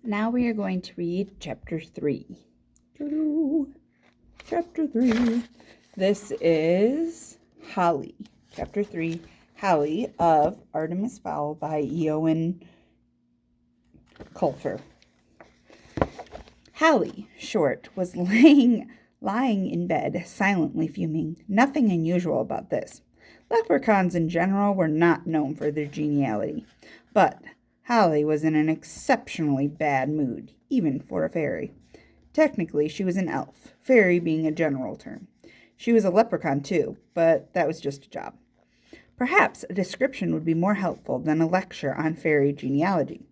Now we are going to read Chapter 3. Chapter 3. This is Holly. Chapter 3, Holly of Artemis Fowl by Eowyn Colfer. Holly, short, was lying in bed, silently fuming. Nothing unusual about this. Leprechauns in general were not known for their geniality, but Holly was in an exceptionally bad mood, even for a fairy. Technically, she was an elf, fairy being a general term. She was a leprechaun too, but that was just a job. Perhaps a description would be more helpful than a lecture on fairy genealogy.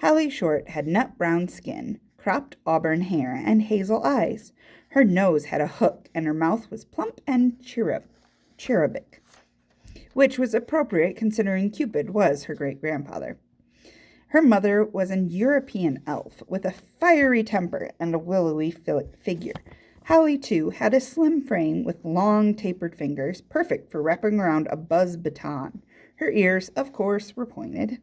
Holly Short had nut brown skin, cropped auburn hair, and hazel eyes. Her nose had a hook, and her mouth was plump and cherubic, which was appropriate considering Cupid was her great-grandfather. Her mother was an European elf with a fiery temper and a willowy figure. Holly, too, had a slim frame with long, tapered fingers, perfect for wrapping around a buzz baton. Her ears, of course, were pointed.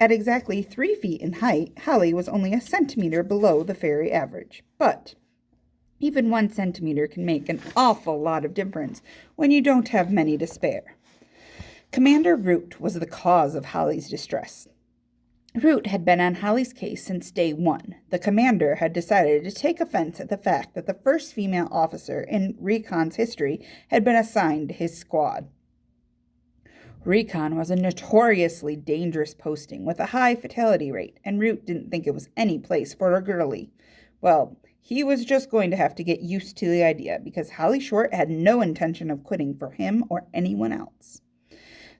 At exactly 3 feet in height, Holly was only a centimeter below the fairy average. But even 1 centimeter can make an awful lot of difference when you don't have many to spare. Commander Root was the cause of Holly's distress. Root had been on Holly's case since day 1. The commander had decided to take offense at the fact that the first female officer in Recon's history had been assigned to his squad. Recon was a notoriously dangerous posting with a high fatality rate, and Root didn't think it was any place for a girlie. Well, he was just going to have to get used to the idea, because Holly Short had no intention of quitting for him or anyone else.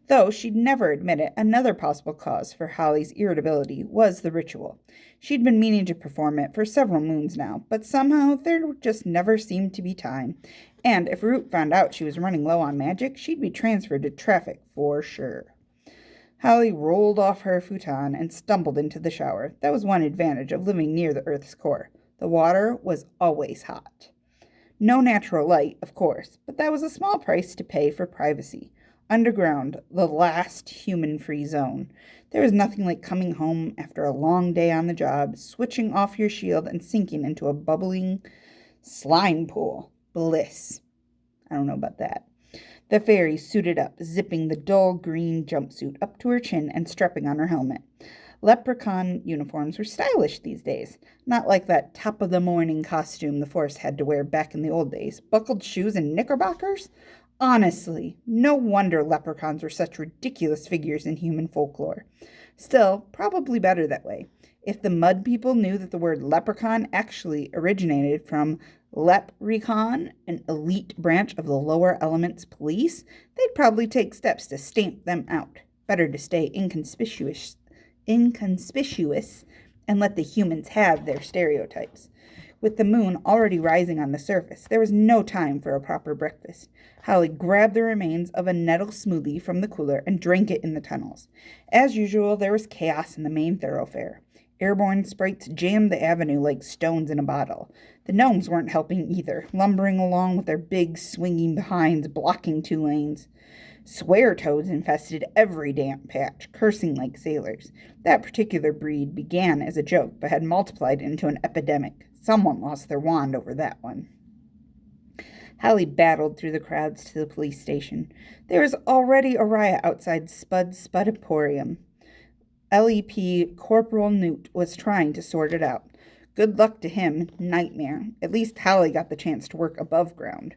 Though she'd never admit it, another possible cause for Holly's irritability was the ritual. She'd been meaning to perform it for several moons now, but somehow there just never seemed to be time. And if Root found out she was running low on magic, she'd be transferred to traffic for sure. Holly rolled off her futon and stumbled into the shower. That was one advantage of living near the Earth's core. The water was always hot. No natural light, of course, but that was a small price to pay for privacy. Underground, the last human-free zone. There was nothing like coming home after a long day on the job, switching off your shield, and sinking into a bubbling slime pool. Bliss. I don't know about that. The fairy suited up, zipping the dull green jumpsuit up to her chin and strapping on her helmet. Leprechaun uniforms were stylish these days, not like that top-of-the-morning costume the Force had to wear back in the old days. Buckled shoes and knickerbockers? Honestly, no wonder leprechauns were such ridiculous figures in human folklore. Still, probably better that way. If the mud people knew that the word leprechaun actually originated from Leprecon, an elite branch of the lower elements police, they'd probably take steps to stamp them out. Better to stay inconspicuous and let the humans have their stereotypes. With the moon already rising on the surface, there was no time for a proper breakfast. Holly grabbed the remains of a nettle smoothie from the cooler and drank it in the tunnels. As usual, there was chaos in the main thoroughfare. Airborne sprites jammed the avenue like stones in a bottle. The gnomes weren't helping either, lumbering along with their big, swinging behinds blocking 2 lanes. Swear-toads infested every damp patch, cursing like sailors. That particular breed began as a joke, but had multiplied into an epidemic. Someone lost their wand over that one. Holly battled through the crowds to the police station. There was already a riot outside Spudiporium. LEP Corporal Newt was trying to sort it out. Good luck to him, nightmare. At least Holly got the chance to work above ground.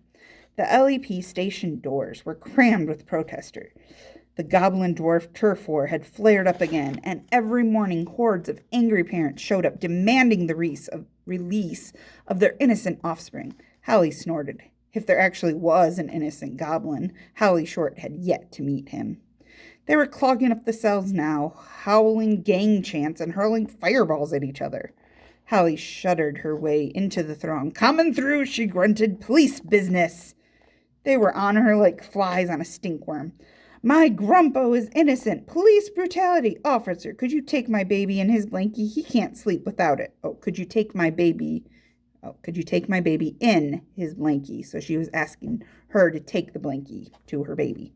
The LEP station doors were crammed with protesters. The goblin dwarf turf war had flared up again, and every morning hordes of angry parents showed up demanding the release of their innocent offspring. Holly snorted. If there actually was an innocent goblin, Holly Short had yet to meet him. They were clogging up the cells now, howling gang chants and hurling fireballs at each other. Holly shuddered her way into the throng. "Coming through," she grunted. "Police business." They were on her like flies on a stinkworm. "My grumpo is innocent. Police brutality. Officer, could you take my baby in his blankie? He can't sleep without it. Could you take my baby in his blankie?" So she was asking her to take the blankie to her baby.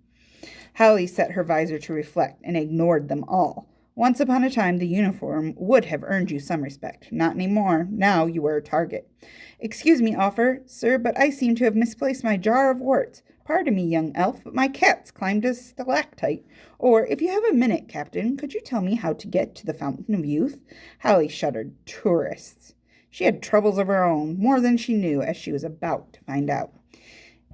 Holly set her visor to reflect and ignored them all. Once upon a time, the uniform would have earned you some respect. Not anymore. Now you are a target. Excuse me, sir, but I seem to have misplaced my jar of warts. Pardon me, young elf, but my cat's climbed a stalactite. Or, if you have a minute, Captain, could you tell me how to get to the Fountain of Youth? Hallie shuddered. Tourists. She had troubles of her own, more than she knew, as she was about to find out.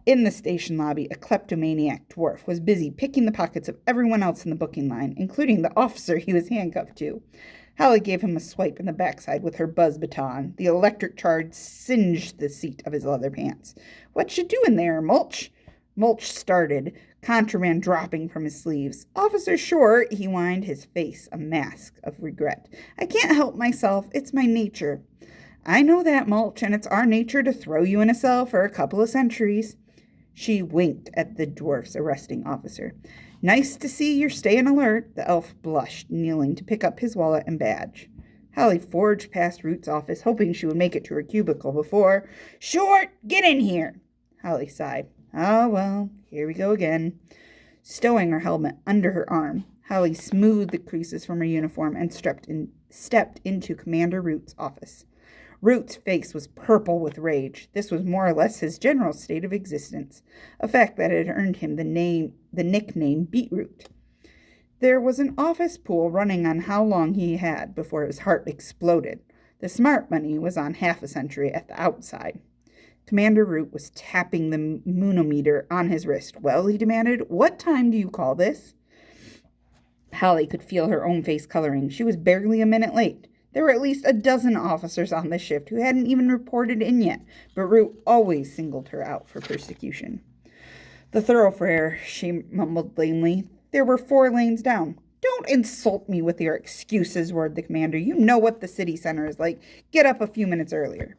In the station lobby, a kleptomaniac dwarf was busy picking the pockets of everyone else in the booking line, including the officer he was handcuffed to. Hallie gave him a swipe in the backside with her buzz baton. The electric charge singed the seat of his leather pants. What you doing there, Mulch? Mulch started, contraband dropping from his sleeves. Officer Short, he whined, his face a mask of regret. I can't help myself. It's my nature. I know that, Mulch, and it's our nature to throw you in a cell for a couple of centuries. She winked at the dwarf's arresting officer. Nice to see you're staying alert. The elf blushed, kneeling to pick up his wallet and badge. Hallie forged past Root's office, hoping she would make it to her cubicle before. Short, get in here! Hallie sighed. Ah, well, here we go again. Stowing her helmet under her arm, Hallie smoothed the creases from her uniform and stepped into Commander Root's office. Root's face was purple with rage. This was more or less his general state of existence, a fact that had earned him the nickname Beetroot. There was an office pool running on how long he had before his heart exploded. The smart money was on half a century at the outside. Commander Root was tapping the moonometer on his wrist. Well, he demanded, what time do you call this? Hallie could feel her own face coloring. She was barely a minute late. There were at least a dozen officers on the shift who hadn't even reported in yet, but Root always singled her out for persecution. The thoroughfare, she mumbled lamely. There were 4 lanes down. Don't insult me with your excuses, roared the commander. You know what the city center is like. Get up a few minutes earlier.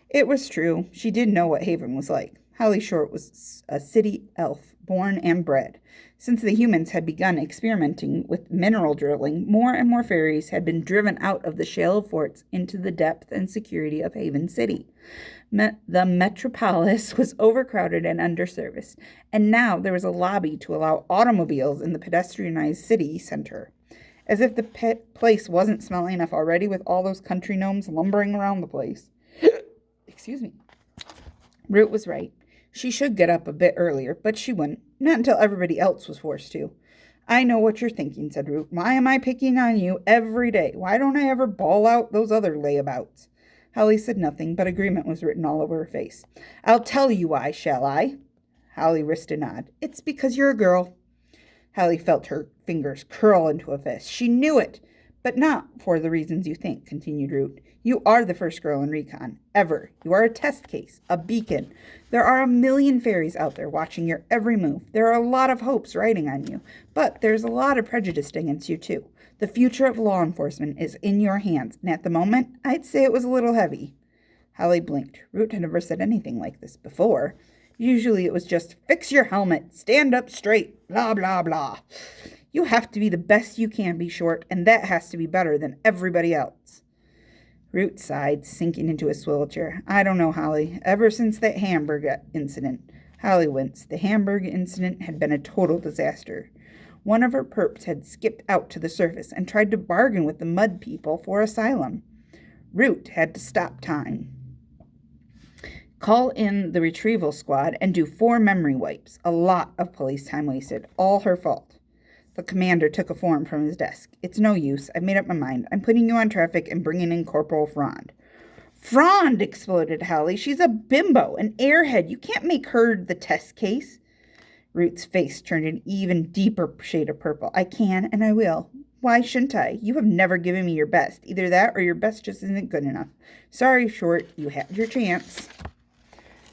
It was true. She did know what Haven was like. Hallie Short was a city elf, born and bred. Since the humans had begun experimenting with mineral drilling, more and more fairies had been driven out of the shale forts into the depth and security of Haven City. The metropolis was overcrowded and underserviced, and now there was a lobby to allow automobiles in the pedestrianized city center. As if the place wasn't smelling enough already with all those country gnomes lumbering around the place. Excuse me. Root was right. She should get up a bit earlier, but she wouldn't. Not until everybody else was forced to. I know what you're thinking, said Root. Why am I picking on you every day? Why don't I ever bawl out those other layabouts? Hallie said nothing, but agreement was written all over her face. I'll tell you why, shall I? Hallie risked a nod. It's because you're a girl. Hallie felt her fingers curl into a fist. She knew it, but not for the reasons you think, continued Root. You are the first girl in recon, ever. You are a test case, a beacon. There are a million fairies out there watching your every move. There are a lot of hopes riding on you, but there's a lot of prejudice against you, too. The future of law enforcement is in your hands, and at the moment, I'd say it was a little heavy. Hallie blinked. Root had never said anything like this before. Usually it was just, fix your helmet, stand up straight, blah, blah, blah. You have to be the best you can be, Short, and that has to be better than everybody else. Root sighed, sinking into a swivel chair. I don't know, Hallie. Ever since that Hamburg incident. Hallie winced. The Hamburg incident had been a total disaster. One of her perps had skipped out to the surface and tried to bargain with the mud people for asylum. Root had to stop time, call in the retrieval squad, and do 4 memory wipes. A lot of police time wasted. All her fault. The commander took a form from his desk. It's no use. I've made up my mind. I'm putting you on traffic and bringing in Corporal Frond. Frond, exploded Hallie. She's a bimbo, an airhead. You can't make her the test case. Root's face turned an even deeper shade of purple. I can, and I will. Why shouldn't I? You have never given me your best. Either that or your best just isn't good enough. Sorry, Short. You had your chance.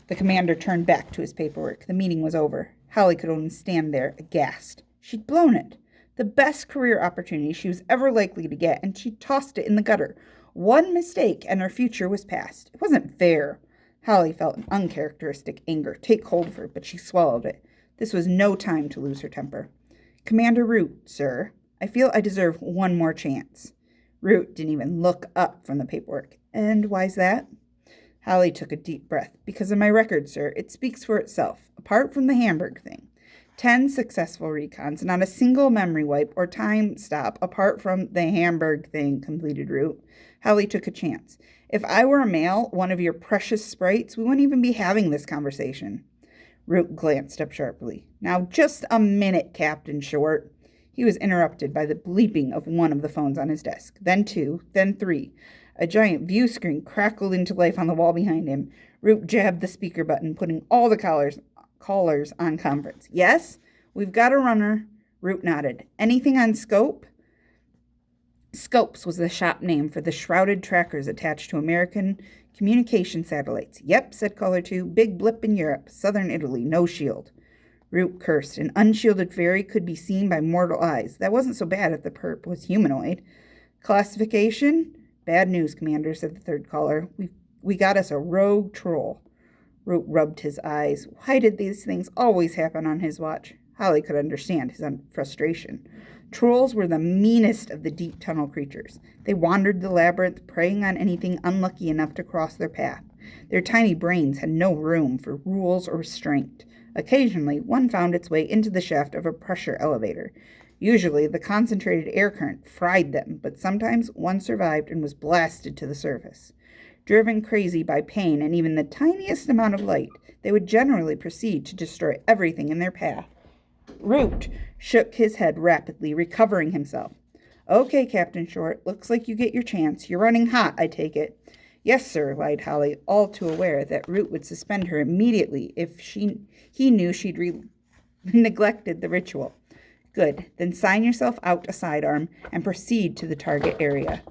The commander turned back to his paperwork. The meeting was over. Hallie could only stand there, aghast. She'd blown it. The best career opportunity she was ever likely to get, and she tossed it in the gutter. One mistake, and her future was past. It wasn't fair. Hallie felt an uncharacteristic anger take hold of her, but she swallowed it. This was no time to lose her temper. Commander Root, sir, I feel I deserve one more chance. Root didn't even look up from the paperwork. And why's that? Hallie took a deep breath. Because of my record, sir. It speaks for itself. Apart from the Hamburg thing. 10 successful recons, not a single memory wipe or time stop apart from the Hamburg thing, completed Root. Hallie took a chance. If I were a male, one of your precious sprites, we wouldn't even be having this conversation. Root glanced up sharply. Now, just a minute, Captain Short. He was interrupted by the bleeping of one of the phones on his desk, then two, then three. A giant view screen crackled into life on the wall behind him. Root jabbed the speaker button, putting all the callers on conference. Yes? We've got a runner. Root nodded. Anything on Scope? Scopes was the shop name for the shrouded trackers attached to American communication satellites. Yep, said caller 2. Big blip in Europe. Southern Italy. No shield. Root cursed. An unshielded ferry could be seen by mortal eyes. That wasn't so bad if the perp was humanoid. Classification? Bad news, Commander, said the third caller. We got us a rogue troll. Root rubbed his eyes. Why did these things always happen on his watch? Hallie could understand his frustration. Trolls were the meanest of the deep tunnel creatures. They wandered the labyrinth, preying on anything unlucky enough to cross their path. Their tiny brains had no room for rules or restraint. Occasionally, one found its way into the shaft of a pressure elevator. Usually, the concentrated air current fried them, but sometimes one survived and was blasted to the surface. Driven crazy by pain and even the tiniest amount of light, they would generally proceed to destroy everything in their path. Root shook his head rapidly, recovering himself. Okay, Captain Short, looks like you get your chance. You're running hot, I take it. Yes, sir, lied Hallie, all too aware that Root would suspend her immediately if he knew she'd neglected the ritual. Good, then sign yourself out a sidearm and proceed to the target area.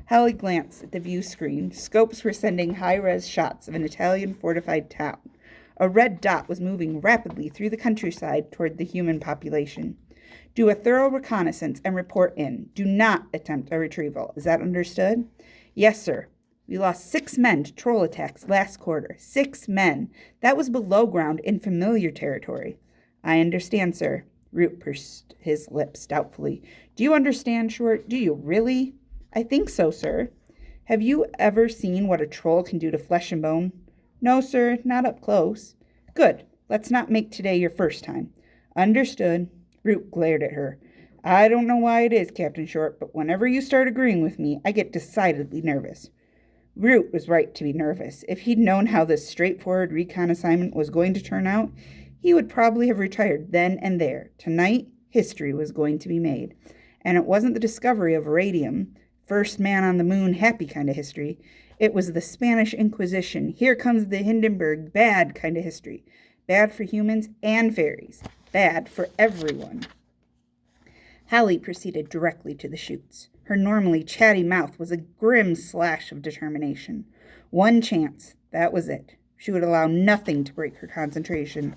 Hallie glanced at the view screen. Scopes were sending high-res shots of an Italian fortified town. A red dot was moving rapidly through the countryside toward the human population. Do a thorough reconnaissance and report in. Do not attempt a retrieval. Is that understood? Yes, sir. We lost 6 men to troll attacks last quarter. 6 men. That was below ground in familiar territory. I understand, sir. Root pursed his lips doubtfully. Do you understand, Short? Do you really? I think so, sir. Have you ever seen what a troll can do to flesh and bone? No, sir, not up close. Good. Let's not make today your first time. Understood. Root glared at her. I don't know why it is, Captain Short, but whenever you start agreeing with me, I get decidedly nervous. Root was right to be nervous. If he'd known how this straightforward recon assignment was going to turn out, he would probably have retired then and there. Tonight, history was going to be made. And it wasn't the discovery of radium, first man on the moon, happy kind of history. It was the Spanish Inquisition, here comes the Hindenburg, bad kind of history. Bad for humans and fairies. Bad for everyone. Hallie proceeded directly to the chutes. Her normally chatty mouth was a grim slash of determination. One chance, that was it. She would allow nothing to break her concentration.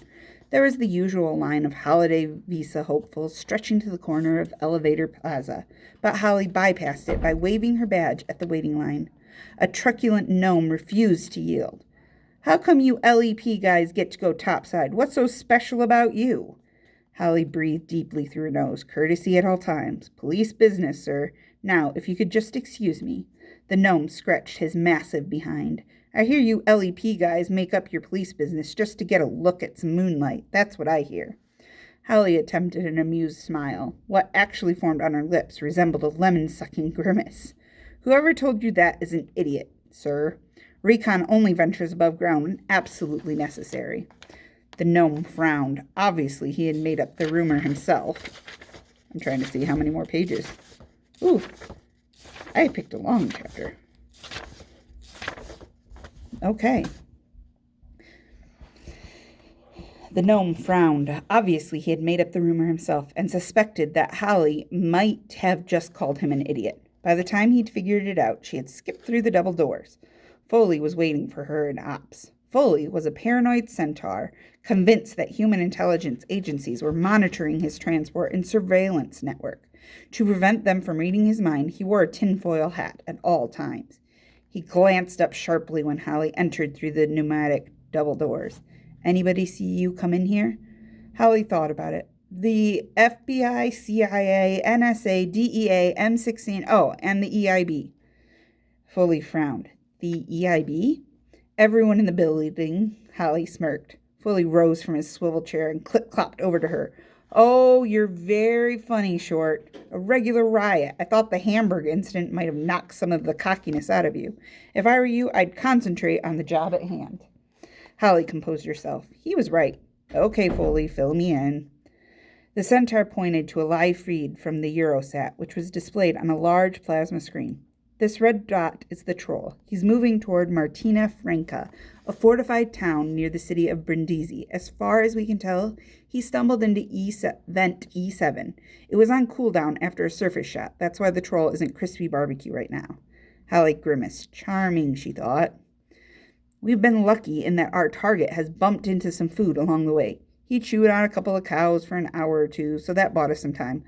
There was the usual line of holiday visa hopefuls stretching to the corner of Elevator Plaza, but Hallie bypassed it by waving her badge at the waiting line. A truculent gnome refused to yield. How come you LEP guys get to go topside? What's so special about you? Hallie breathed deeply through her nose. Courtesy at all times. Police business, sir. Now, if you could just excuse me. The gnome scratched his massive behind. I hear you LEP guys make up your police business just to get a look at some moonlight. That's what I hear. Hallie attempted an amused smile. What actually formed on her lips resembled a lemon-sucking grimace. Whoever told you that is an idiot, sir. Recon only ventures above ground when absolutely necessary. The gnome frowned. Obviously, he had made up the rumor himself. I'm trying to see how many more pages. Ooh, I picked a long chapter. Okay. The gnome frowned. Obviously, he had made up the rumor himself and suspected that Hallie might have just called him an idiot. By the time he'd figured it out, she had skipped through the double doors. Foley was waiting for her in ops. Foley was a paranoid centaur, convinced that human intelligence agencies were monitoring his transport and surveillance network. To prevent them from reading his mind, he wore a tinfoil hat at all times. He glanced up sharply when Hallie entered through the pneumatic double doors. Anybody see you come in here? Hallie thought about it. The FBI, CIA, NSA, DEA, M16, and the EIB. Foley frowned. The EIB? Everyone in the building, Hallie smirked. Foley rose from his swivel chair and clip-clopped over to her. Oh, you're very funny, Short. A regular riot. I thought the Hamburg incident might have knocked some of the cockiness out of you. If I were you, I'd concentrate on the job at hand. Holly composed herself. He was right. Okay, Foley, fill me in. The centaur pointed to a live feed from the Eurosat, which was displayed on a large plasma screen. This red dot is the troll. He's moving toward Martina Franca, a fortified town near the city of Brindisi. As far as we can tell, he stumbled into vent E7. It was on cooldown after a surface shot. That's why the troll isn't crispy barbecue right now. Hallie grimaced. Charming, she thought. We've been lucky in that our target has bumped into some food along the way. He chewed on a couple of cows for an hour or two, so that bought us some time.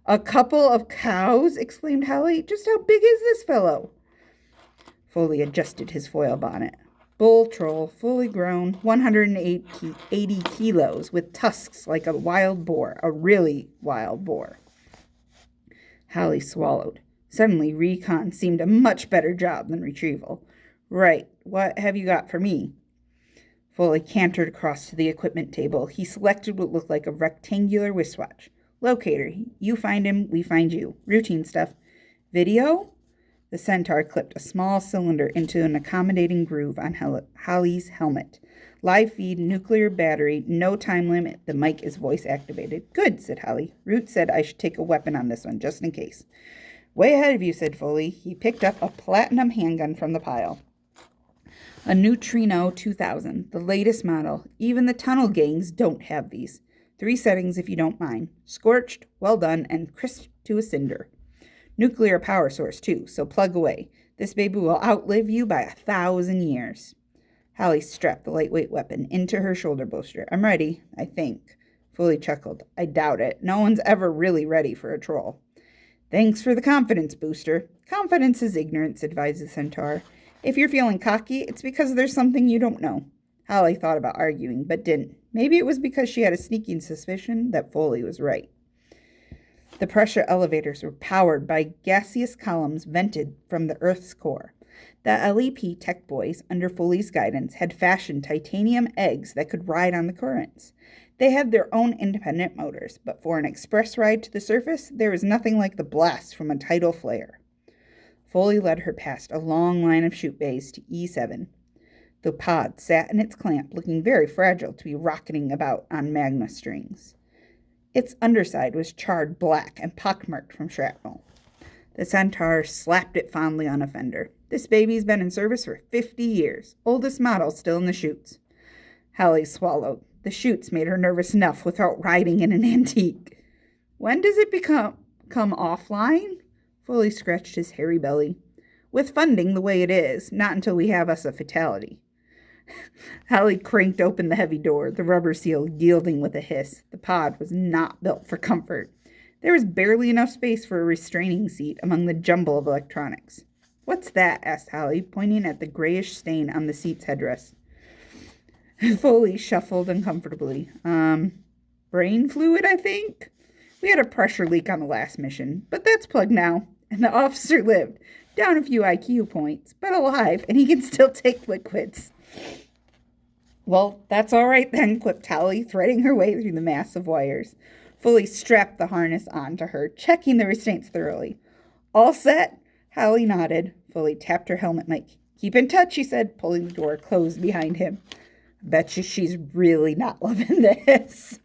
A couple of cows? Exclaimed Hallie. Just how big is this fellow? Foley adjusted his foil bonnet. Bull troll, fully grown, 180 kilos, with tusks like a wild boar, a really wild boar. Hallie swallowed. Suddenly, recon seemed a much better job than retrieval. Right, what have you got for me? Foley cantered across to the equipment table. He selected what looked like a rectangular wristwatch. Locator. You find him, we find you. Routine stuff. Video? The centaur clipped a small cylinder into an accommodating groove on Hallie's helmet. Live feed, nuclear battery, no time limit. The mic is voice activated. Good, said Hallie. Root said I should take a weapon on this one, just in case. Way ahead of you, said Foley. He picked up a platinum handgun from the pile. A Neutrino 2000, the latest model. Even the tunnel gangs don't have these. 3 settings if you don't mind. Scorched, well done, and crisp to a cinder. Nuclear power source, too, so plug away. This baby will outlive you by 1,000 years. Hallie strapped the lightweight weapon into her shoulder bolster. I'm ready, I think. Foley chuckled. I doubt it. No one's ever really ready for a troll. Thanks for the confidence booster. Confidence is ignorance, advised the centaur. If you're feeling cocky, it's because there's something you don't know. Hallie thought about arguing, but didn't. Maybe it was because she had a sneaking suspicion that Foley was right. The pressure elevators were powered by gaseous columns vented from the Earth's core. The LEP tech boys, under Foley's guidance, had fashioned titanium eggs that could ride on the currents. They had their own independent motors, but for an express ride to the surface, there was nothing like the blast from a tidal flare. Foley led her past a long line of chute bays to E7. The pod sat in its clamp, looking very fragile to be rocketing about on magma strings. Its underside was charred black and pockmarked from shrapnel. The centaur slapped it fondly on a fender. This baby's been in service for 50 years. Oldest model still in the chutes. Hallie swallowed. The chutes made her nervous enough without riding in an antique. When does it come offline? Foley scratched his hairy belly. With funding the way it is, not until we have us a fatality. Hallie cranked open the heavy door, the rubber seal yielding with a hiss. The pod was not built for comfort. There was barely enough space for a restraining seat among the jumble of electronics. What's that? Asked Hallie, pointing at the grayish stain on the seat's headrest. Foley shuffled uncomfortably. Brain fluid, I think? We had a pressure leak on the last mission, but that's plugged now, and the officer lived. Down a few IQ points, but alive, and he can still take liquids. Well, that's all right then, quipped Hallie, threading her way through the mass of wires. Foley strapped the harness onto her, checking the restraints thoroughly. All set? Hallie nodded. Foley tapped her helmet mic. Keep in touch, she said, pulling the door closed behind him. Betcha she's really not loving this.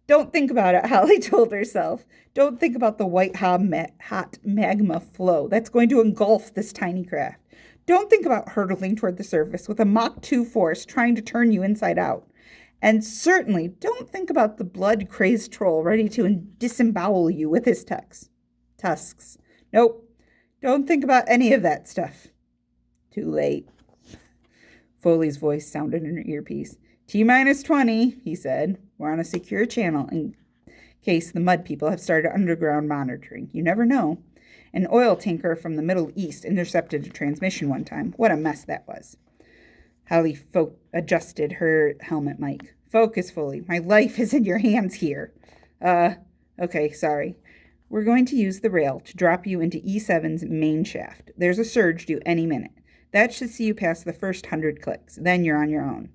Don't think about it, Hallie told herself. Don't think about the white hot magma flow that's going to engulf this tiny craft. Don't think about hurtling toward the surface with a Mach 2 force trying to turn you inside out. And certainly don't think about the blood-crazed troll ready to disembowel you with his tusks. Nope. Don't think about any of that stuff. Too late. Foley's voice sounded in her earpiece. T-minus 20, he said. We're on a secure channel in case the mud people have started underground monitoring. You never know. An oil tanker from the Middle East intercepted a transmission one time. What a mess that was. Hallie adjusted her helmet mic. Focus, Foley. My life is in your hands here. Okay, sorry. We're going to use the rail to drop you into E7's main shaft. There's a surge due any minute. That should see you past the first 100 clicks. Then you're on your own.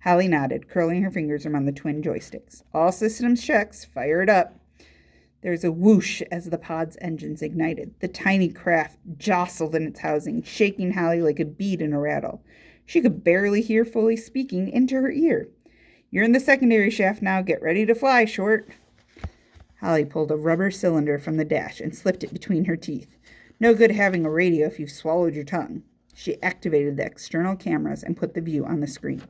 Hallie nodded, curling her fingers around the twin joysticks. All systems checks. Fire it up. There was a whoosh as the pod's engines ignited. The tiny craft jostled in its housing, shaking Hallie like a bead in a rattle. She could barely hear Foley speaking into her ear. You're in the secondary shaft now. Get ready to fly, Short. Hallie pulled a rubber cylinder from the dash and slipped it between her teeth. No good having a radio if you've swallowed your tongue. She activated the external cameras and put the view on the screen.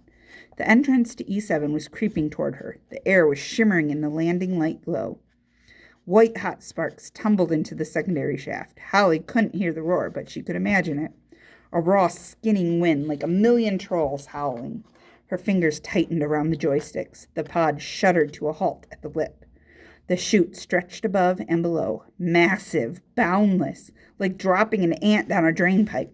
The entrance to E7 was creeping toward her. The air was shimmering in the landing light glow. White hot sparks tumbled into the secondary shaft. Hallie couldn't hear the roar, but she could imagine it. A raw, skinning wind like a million trolls howling. Her fingers tightened around the joysticks. The pod shuddered to a halt at the lip. The chute stretched above and below, massive, boundless, like dropping an ant down a drain pipe.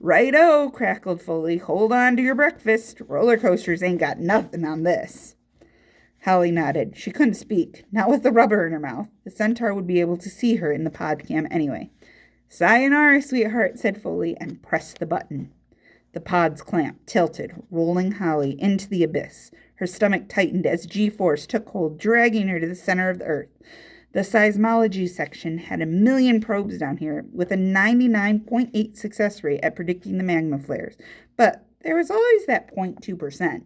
Right-o, crackled Foley. Hold on to your breakfast. Roller coasters ain't got nothing on this. Hallie nodded. She couldn't speak, not with the rubber in her mouth. The centaur would be able to see her in the pod cam anyway. Sayonara, sweetheart, said Foley, and pressed the button. The pod's clamp tilted, rolling Hallie into the abyss. Her stomach tightened as G-force took hold, dragging her to the center of the earth. The seismology section had a million probes down here, with a 99.8 success rate at predicting the magma flares. But there was always that 0.2%.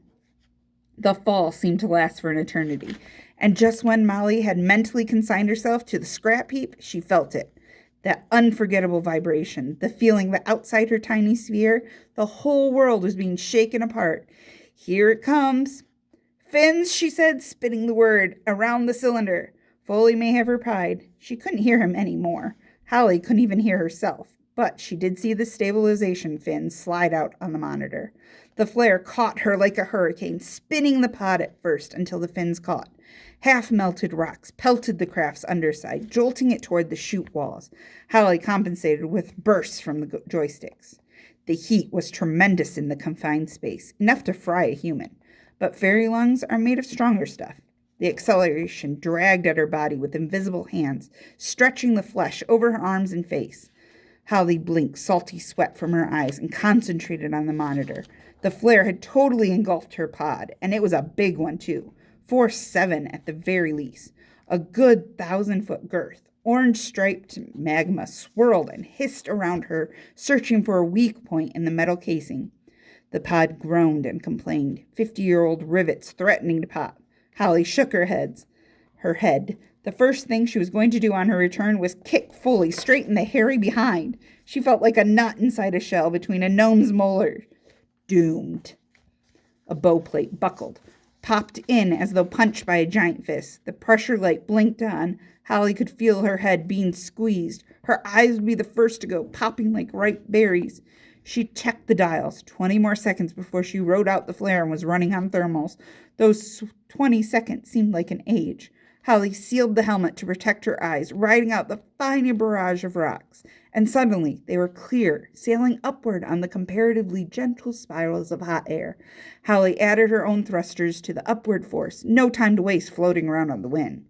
The fall seemed to last for an eternity, and just when Molly had mentally consigned herself to the scrap heap, she felt it. That unforgettable vibration, the feeling that outside her tiny sphere, the whole world was being shaken apart. Here it comes. Fins, she said, spitting the word around the cylinder. Foley may have her pride. She couldn't hear him any more. Hallie couldn't even hear herself, but she did see the stabilization fins slide out on the monitor. The flare caught her like a hurricane, spinning the pod at first until the fins caught. Half-melted rocks pelted the craft's underside, jolting it toward the chute walls. Hallie compensated with bursts from the joysticks. The heat was tremendous in the confined space, enough to fry a human. But fairy lungs are made of stronger stuff. The acceleration dragged at her body with invisible hands, stretching the flesh over her arms and face. Hallie blinked salty sweat from her eyes and concentrated on the monitor. The flare had totally engulfed her pod, and it was a big one, too. Force 7 at the very least. A good 1,000-foot girth. Orange-striped magma swirled and hissed around her, searching for a weak point in the metal casing. The pod groaned and complained, 50-year-old rivets threatening to pop. Hallie shook her head. The first thing she was going to do on her return was kick Foley straight in the hairy behind. She felt like a nut inside a shell between a gnome's molars. Doomed. A bow plate buckled, popped in as though punched by a giant fist. The pressure light blinked on. Hallie could feel her head being squeezed. Her eyes would be the first to go, popping like ripe berries. She checked the dials, 20 more seconds before she rode out the flare and was running on thermals. Those 20 seconds seemed like an age. Hallie sealed the helmet to protect her eyes, riding out the final barrage of rocks. And suddenly, they were clear, sailing upward on the comparatively gentle spirals of hot air. Hallie added her own thrusters to the upward force, no time to waste floating around on the wind.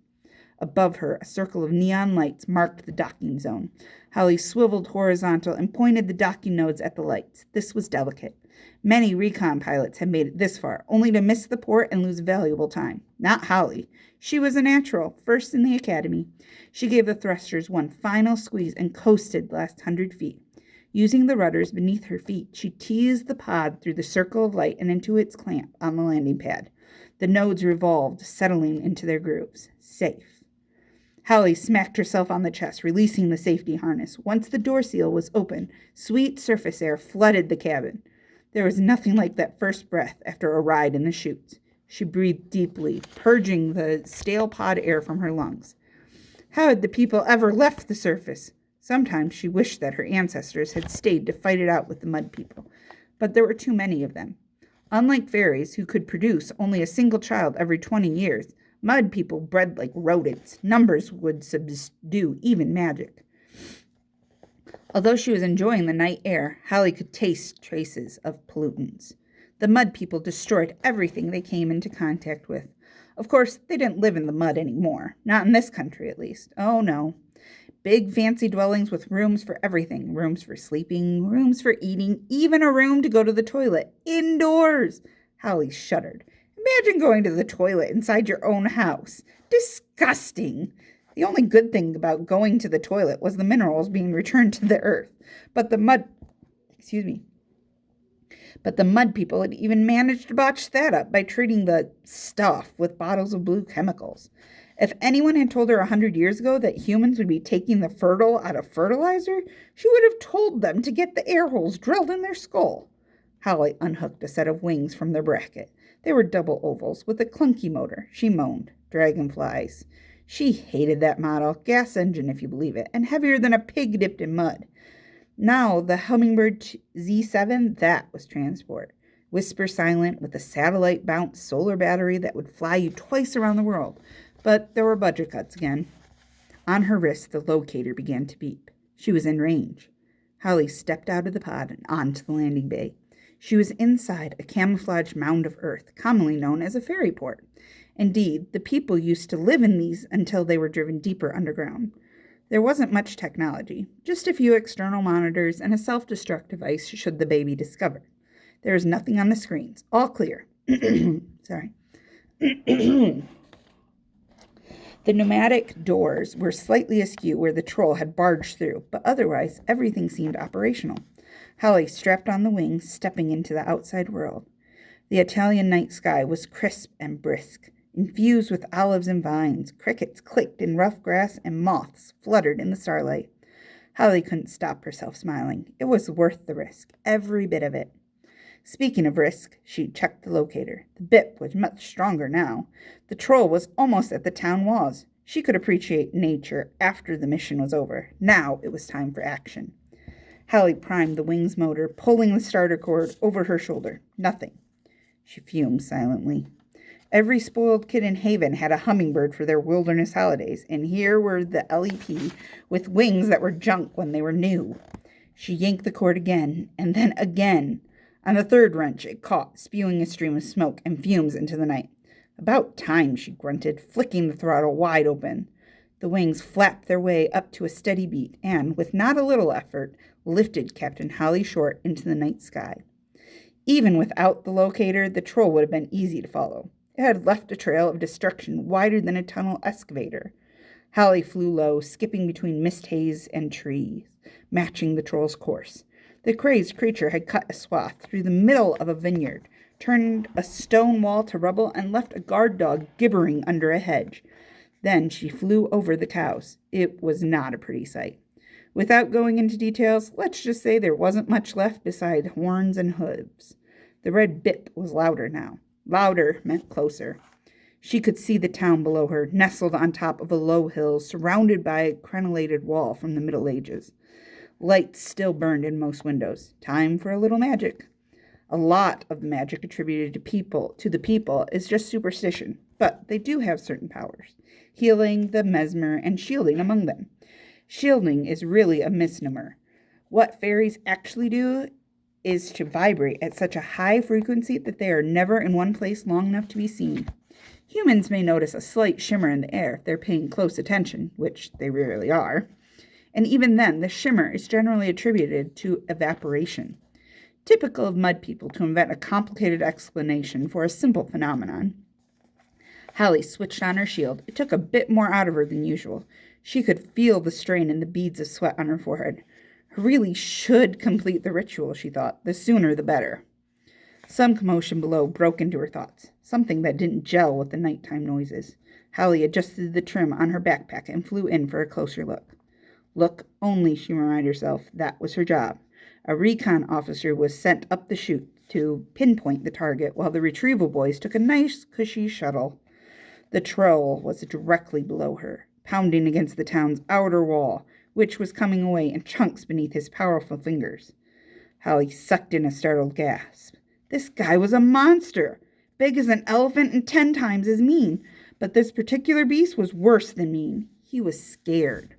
Above her, a circle of neon lights marked the docking zone. Hallie swiveled horizontal and pointed the docking nodes at the lights. This was delicate. Many recon pilots had made it this far, only to miss the port and lose valuable time. Not Hallie. She was a natural, first in the academy. She gave the thrusters one final squeeze and coasted the last 100 feet. Using the rudders beneath her feet, she teased the pod through the circle of light and into its clamp on the landing pad. The nodes revolved, settling into their grooves. Safe. Hallie smacked herself on the chest, releasing the safety harness. Once the door seal was open, sweet surface air flooded the cabin. There was nothing like that first breath after a ride in the chutes. She breathed deeply, purging the stale pod air from her lungs. How had the people ever left the surface? Sometimes she wished that her ancestors had stayed to fight it out with the mud people, but there were too many of them. Unlike fairies, who could produce only a single child every 20 years, mud people bred like rodents. Numbers would subdue even magic. Although she was enjoying the night air, Hallie could taste traces of pollutants. The mud people destroyed everything they came into contact with. Of course, they didn't live in the mud anymore. Not in this country, at least. Oh, no. Big, fancy dwellings with rooms for everything. Rooms for sleeping, rooms for eating, even a room to go to the toilet. Indoors! Holly shuddered. Imagine going to the toilet inside your own house. Disgusting. The only good thing about going to the toilet was the minerals being returned to the earth. But the mud people had even managed to botch that up by treating the stuff with bottles of blue chemicals. If anyone had told her 100 years ago that humans would be taking the fertile out of fertilizer, she would have told them to get the air holes drilled in their skull. Holly unhooked a set of wings from their bracket. They were double ovals with a clunky motor. She moaned. Dragonflies. She hated that model. Gas engine, if you believe it, and heavier than a pig dipped in mud. Now, the Hummingbird Z7, that was transport. Whisper silent with a satellite-bounced solar battery that would fly you twice around the world. But there were budget cuts again. On her wrist, the locator began to beep. She was in range. Holly stepped out of the pod and onto the landing bay. She was inside a camouflaged mound of earth, commonly known as a ferry port. Indeed, the people used to live in these until they were driven deeper underground. There wasn't much technology, just a few external monitors and a self-destruct device should the baby discover. There was nothing on the screens. All clear. Sorry. The pneumatic doors were slightly askew where the troll had barged through, but otherwise everything seemed operational. Holly strapped on the wings, stepping into the outside world. The Italian night sky was crisp and brisk, infused with olives and vines. Crickets clicked in rough grass and moths fluttered in the starlight. Holly couldn't stop herself smiling. It was worth the risk, every bit of it. Speaking of risk, she checked the locator. The bip was much stronger now. The troll was almost at the town walls. She could appreciate nature after the mission was over. Now it was time for action. Holly primed the wings motor, pulling the starter cord over her shoulder. Nothing. She fumed silently. Every spoiled kid in Haven had a hummingbird for their wilderness holidays, and here were the LEP with wings that were junk when they were new. She yanked the cord again, and then again. On the third wrench, it caught, spewing a stream of smoke and fumes into the night. About time, she grunted, flicking the throttle wide open. The wings flapped their way up to a steady beat and, with not a little effort, lifted Captain Holly Short into the night sky. Even without the locator, the troll would have been easy to follow. It had left a trail of destruction wider than a tunnel excavator. Holly flew low, skipping between mist haze and trees, matching the troll's course. The crazed creature had cut a swath through the middle of a vineyard, turned a stone wall to rubble, and left a guard dog gibbering under a hedge. Then she flew over the cows. It was not a pretty sight. Without going into details, let's just say there wasn't much left beside horns and hooves. The red bip was louder now. Louder meant closer. She could see the town below her, nestled on top of a low hill, surrounded by a crenellated wall from the Middle Ages. Lights still burned in most windows. Time for a little magic. A lot of the magic attributed to the people is just superstition, but they do have certain powers. Healing, the mesmer, and shielding among them. Shielding is really a misnomer. What fairies actually do is to vibrate at such a high frequency that they are never in one place long enough to be seen. Humans may notice a slight shimmer in the air if they're paying close attention, which they rarely are. And even then, the shimmer is generally attributed to evaporation. Typical of mud people to invent a complicated explanation for a simple phenomenon. Holly switched on her shield. It took a bit more out of her than usual. She could feel the strain in the beads of sweat on her forehead. I really should complete the ritual, she thought. The sooner the better. Some commotion below broke into her thoughts. Something that didn't gel with the nighttime noises. Holly adjusted the trim on her backpack and flew in for a closer look. Look only, she reminded herself. That was her job. A recon officer was sent up the chute to pinpoint the target while the retrieval boys took a nice, cushy shuttle. The troll was directly below her, pounding against the town's outer wall, which was coming away in chunks beneath his powerful fingers. Holly sucked in a startled gasp. This guy was a monster, big as an elephant and 10 times as mean. But this particular beast was worse than mean. He was scared.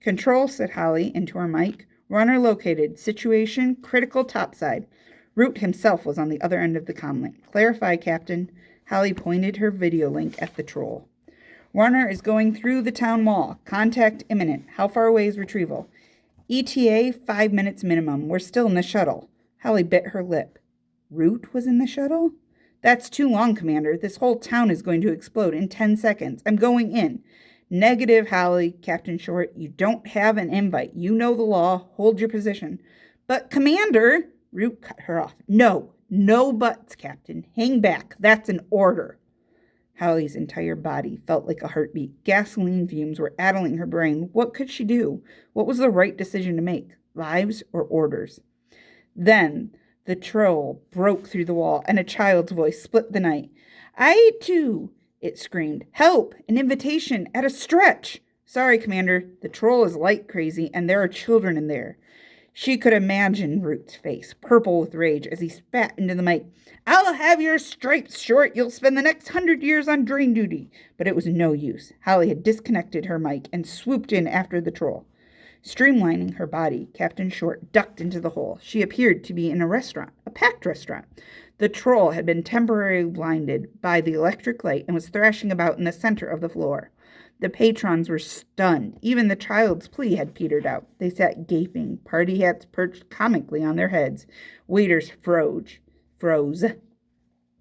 Control, said Holly into her mic. Runner located. Situation critical topside. Root himself was on the other end of the comlink. Clarify, Captain. Holly pointed her video link at the troll. Runner is going through the town wall. Contact imminent. How far away is retrieval? ETA 5 minutes minimum. We're still in the shuttle. Holly bit her lip. Root was in the shuttle? That's too long, Commander. This whole town is going to explode in 10 seconds. I'm going in. Negative, Hallie, Captain Short. You don't have an invite. You know the law. Hold your position. But, Commander, Root cut her off. No buts, Captain. Hang back. That's an order. Hallie's entire body felt like a heartbeat. Gasoline fumes were addling her brain. What could she do? What was the right decision to make? Lives or orders? Then the troll broke through the wall, and a child's voice split the night. I, too, it screamed. Help! An invitation at a stretch! Sorry, Commander. The troll is light crazy, and there are children in there. She could imagine Root's face, purple with rage, as he spat into the mic. I'll have your stripes, Short. You'll spend the next 100 years on drain duty. But it was no use. Hallie had disconnected her mic and swooped in after the troll. Streamlining her body, Captain Short ducked into the hole. She appeared to be in a restaurant, a packed restaurant. The troll had been temporarily blinded by the electric light and was thrashing about in the center of the floor. The patrons were stunned. Even the child's plea had petered out. They sat gaping, party hats perched comically on their heads. Waiters froze.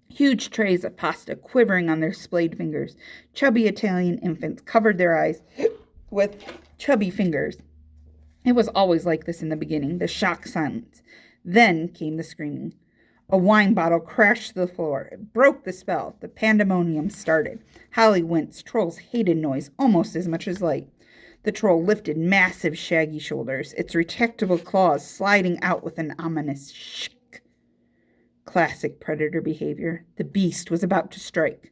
Huge trays of pasta quivering on their splayed fingers. Chubby Italian infants covered their eyes with chubby fingers. It was always like this in the beginning, the shocked silence. Then came the screaming. A wine bottle crashed to the floor. It broke the spell. The pandemonium started. Hallie winced. Trolls hated noise almost as much as light. The troll lifted massive shaggy shoulders, its retractable claws sliding out with an ominous shk. Classic predator behavior. The beast was about to strike.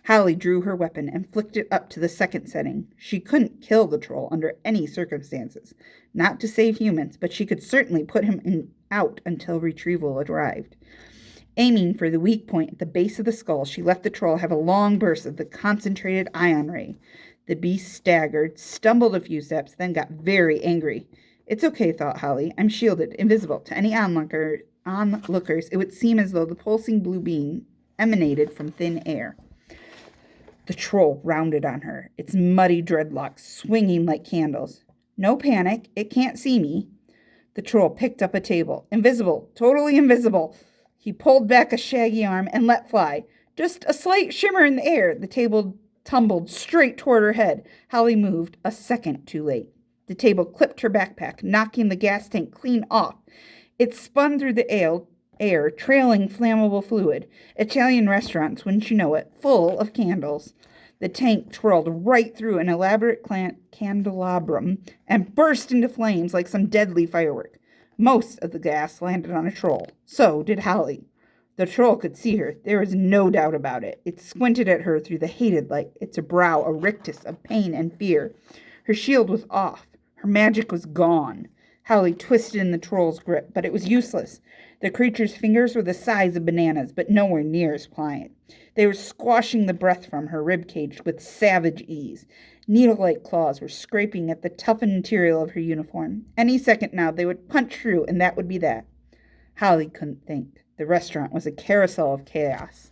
Hallie drew her weapon and flicked it up to the second setting. She couldn't kill the troll under any circumstances. Not to save humans, but she could certainly put him out until retrieval arrived. Aiming for the weak point at the base of the skull, she let the troll have a long burst of the concentrated ion ray. The beast staggered, stumbled a few steps, then got very angry. It's okay, thought Hallie. I'm shielded, invisible. To any onlookers, it would seem as though the pulsing blue beam emanated from thin air. The troll rounded on her, its muddy dreadlocks swinging like candles. No panic. It can't see me. The troll picked up a table. Invisible. Totally invisible. He pulled back a shaggy arm and let fly. Just a slight shimmer in the air. The table tumbled straight toward her head. Hallie moved a second too late. The table clipped her backpack, knocking the gas tank clean off. It spun through the air, trailing flammable fluid. Italian restaurants, wouldn't you know it, full of candles. The tank twirled right through an elaborate candelabrum and burst into flames like some deadly firework. Most of the gas landed on a troll. So did Hallie. The troll could see her. There was no doubt about it. It squinted at her through the hated light, its brow a rictus of pain and fear. Her shield was off. Her magic was gone. Hallie twisted in the troll's grip, but it was useless. The creature's fingers were the size of bananas, but nowhere near as pliant. They were squashing the breath from her ribcage with savage ease. Needle-like claws were scraping at the toughened material of her uniform. Any second now they would punch through, and that would be that. Hallie couldn't think. The restaurant was a carousel of chaos.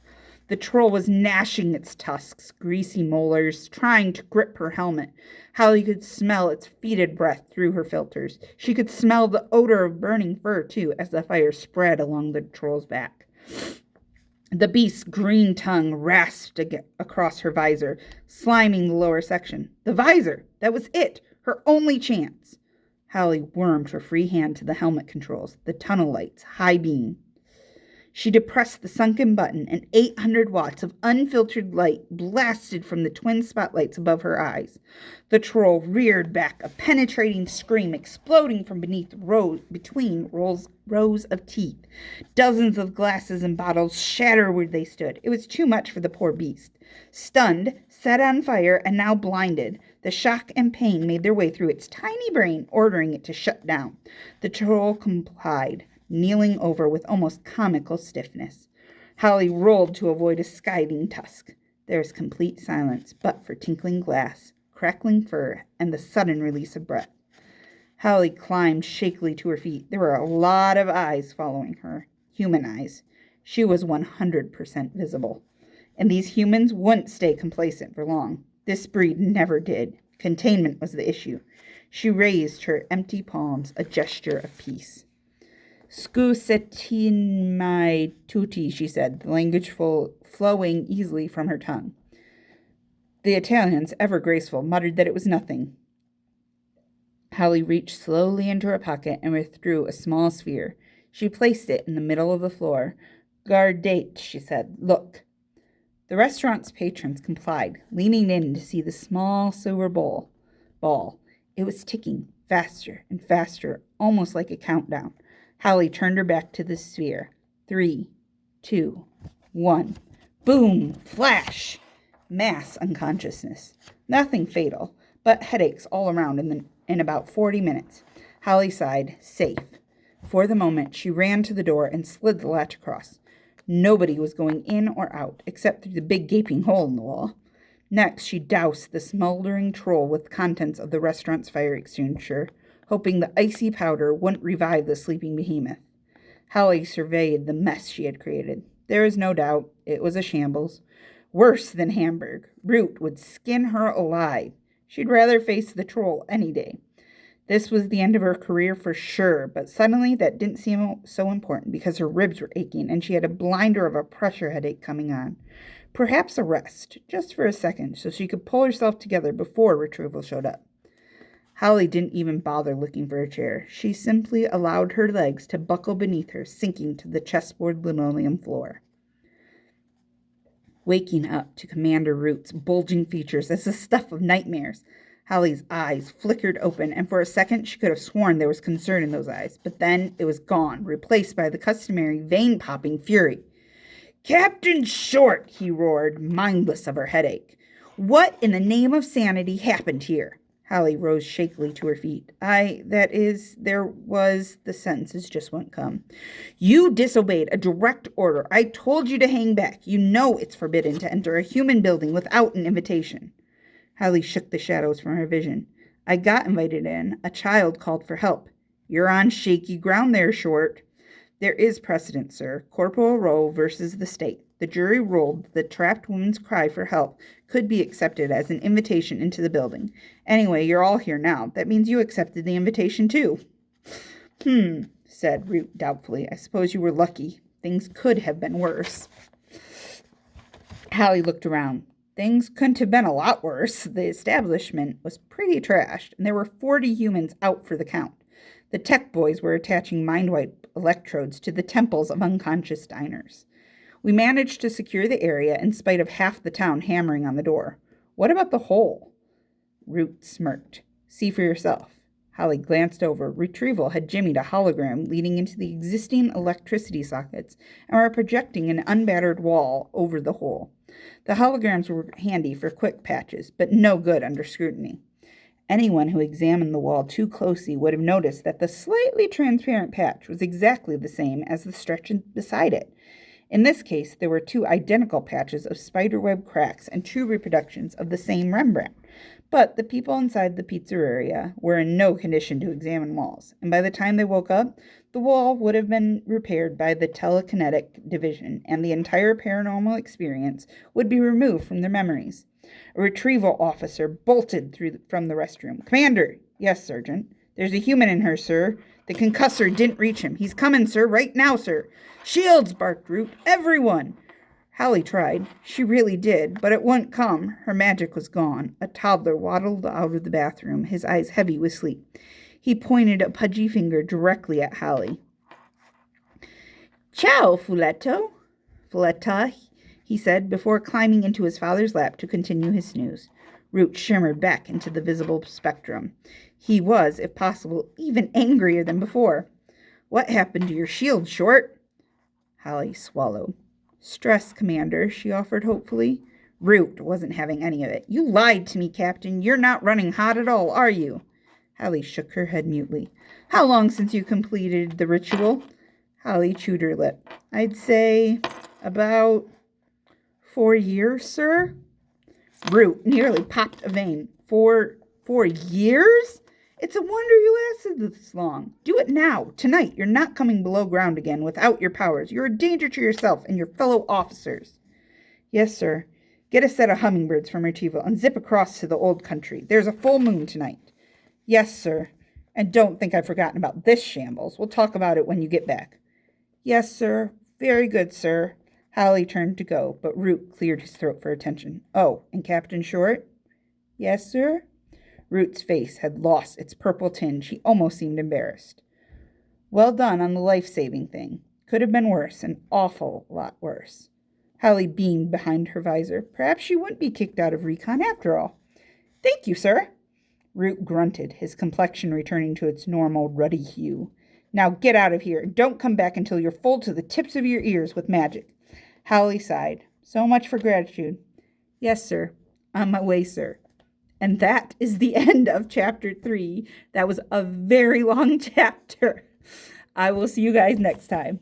The troll was gnashing its tusks, greasy molars, trying to grip her helmet. Hallie could smell its fetid breath through her filters. She could smell the odor of burning fur, too, as the fire spread along the troll's back. The beast's green tongue rasped across her visor, sliming the lower section. The visor! That was it! Her only chance! Hallie wormed her free hand to the helmet controls, the tunnel lights, high beam. She depressed the sunken button, and 800 watts of unfiltered light blasted from the twin spotlights above her eyes. The troll reared back, a penetrating scream exploding from between rows of teeth. Dozens of glasses and bottles shattered where they stood. It was too much for the poor beast. Stunned, set on fire, and now blinded, the shock and pain made their way through its tiny brain, ordering it to shut down. The troll complied, kneeling over with almost comical stiffness. Hallie rolled to avoid a scything tusk. There was complete silence, but for tinkling glass, crackling fur, and the sudden release of breath. Hallie climbed shakily to her feet. There were a lot of eyes following her. Human eyes. She was 100% visible. And these humans wouldn't stay complacent for long. This breed never did. Containment was the issue. She raised her empty palms, a gesture of peace. Scusetin my tutti, she said, the language flowing easily from her tongue. The Italians, ever graceful, muttered that it was nothing. Hallie reached slowly into her pocket and withdrew a small sphere. She placed it in the middle of the floor. Guardate, she said. Look. The restaurant's patrons complied, leaning in to see the small silver ball. It was ticking faster and faster, almost like a countdown. Hallie turned her back to the sphere. 3, 2, 1. Boom! Flash! Mass unconsciousness. Nothing fatal, but headaches all around in about 40 minutes. Hallie sighed, safe. For the moment, she ran to the door and slid the latch across. Nobody was going in or out, except through the big gaping hole in the wall. Next, she doused the smoldering troll with contents of the restaurant's fire extinguisher, hoping the icy powder wouldn't revive the sleeping behemoth. Hallie surveyed the mess she had created. There was no doubt it was a shambles. Worse than Hamburg. Root would skin her alive. She'd rather face the troll any day. This was the end of her career for sure, but suddenly that didn't seem so important because her ribs were aching and she had a blinder of a pressure headache coming on. Perhaps a rest, just for a second, so she could pull herself together before retrieval showed up. Hallie didn't even bother looking for a chair. She simply allowed her legs to buckle beneath her, sinking to the chessboard linoleum floor. Waking up to Commander Root's bulging features as the stuff of nightmares, Hallie's eyes flickered open, and for a second she could have sworn there was concern in those eyes. But then it was gone, replaced by the customary vein-popping fury. "Captain Short!" he roared, mindless of her headache. "What in the name of sanity happened here?" Hallie rose shakily to her feet. The sentences just wouldn't come. "You disobeyed a direct order. I told you to hang back. You know it's forbidden to enter a human building without an invitation." Hallie shook the shadows from her vision. "I got invited in. A child called for help." "You're on shaky ground there, Short." "There is precedent, sir. Corporal Rowe versus the state. The jury ruled the trapped woman's cry for help could be accepted as an invitation into the building. Anyway, you're all here now. That means you accepted the invitation, too." Said Root doubtfully. "I suppose you were lucky. Things could have been worse." Hallie looked around. Things couldn't have been a lot worse. The establishment was pretty trashed, and there were 40 humans out for the count. The tech boys were attaching mind-wipe electrodes to the temples of unconscious diners. "We managed to secure the area in spite of half the town hammering on the door. What about the hole?" Root smirked. "See for yourself." Hallie glanced over. Retrieval had jimmied a hologram leading into the existing electricity sockets and were projecting an unbattered wall over the hole. The holograms were handy for quick patches, but no good under scrutiny. Anyone who examined the wall too closely would have noticed that the slightly transparent patch was exactly the same as the stretch beside it. In this case, there were 2 identical patches of spiderweb cracks and 2 reproductions of the same Rembrandt. But the people inside the pizzeria were in no condition to examine walls, and by the time they woke up, the wall would have been repaired by the telekinetic division, and the entire paranormal experience would be removed from their memories. A retrieval officer bolted from the restroom. "Commander!" "Yes, Sergeant." "There's a human in her, sir. The concussor didn't reach him. He's coming, sir. Right now, sir." "Shields!" barked Root. "Everyone!" Hallie tried. She really did, but it wouldn't come. Her magic was gone. A toddler waddled out of the bathroom, his eyes heavy with sleep. He pointed a pudgy finger directly at Hallie. "Ciao, Fuletta," he said, before climbing into his father's lap to continue his snooze. Root shimmered back into the visible spectrum. He was, if possible, even angrier than before. "What happened to your shield, Short?" Hallie swallowed. "Stress, Commander," she offered hopefully. Root wasn't having any of it. "You lied to me, Captain. You're not running hot at all, are you?" Hallie shook her head mutely. "How long since you completed the ritual?" Hallie chewed her lip. "I'd say about 4 years, sir." Root nearly popped a vein. "4 years? It's a wonder you lasted this long. Do it now, tonight. You're not coming below ground again without your powers. You're a danger to yourself and your fellow officers." "Yes, sir. Get a set of hummingbirds from Retrieval and zip across to the old country. There's a full moon tonight." "Yes, sir." And don't think I've forgotten about this shambles. We'll talk about it when you get back. Yes, sir. Very good, sir. Holly turned to go, but Root cleared his throat for attention. Oh, and Captain Short? Yes, sir. Root's face had lost its purple tinge. He almost seemed embarrassed. Well done on the life-saving thing. Could have been worse, an awful lot worse. Holly beamed behind her visor. Perhaps she wouldn't be kicked out of recon after all. Thank you, sir. Root grunted, his complexion returning to its normal ruddy hue. Now get out of here, and don't come back until you're full to the tips of your ears with magic. Holly sighed. So much for gratitude. Yes, sir. On my way, sir. And that is the end of chapter 3. That was a very long chapter. I will see you guys next time.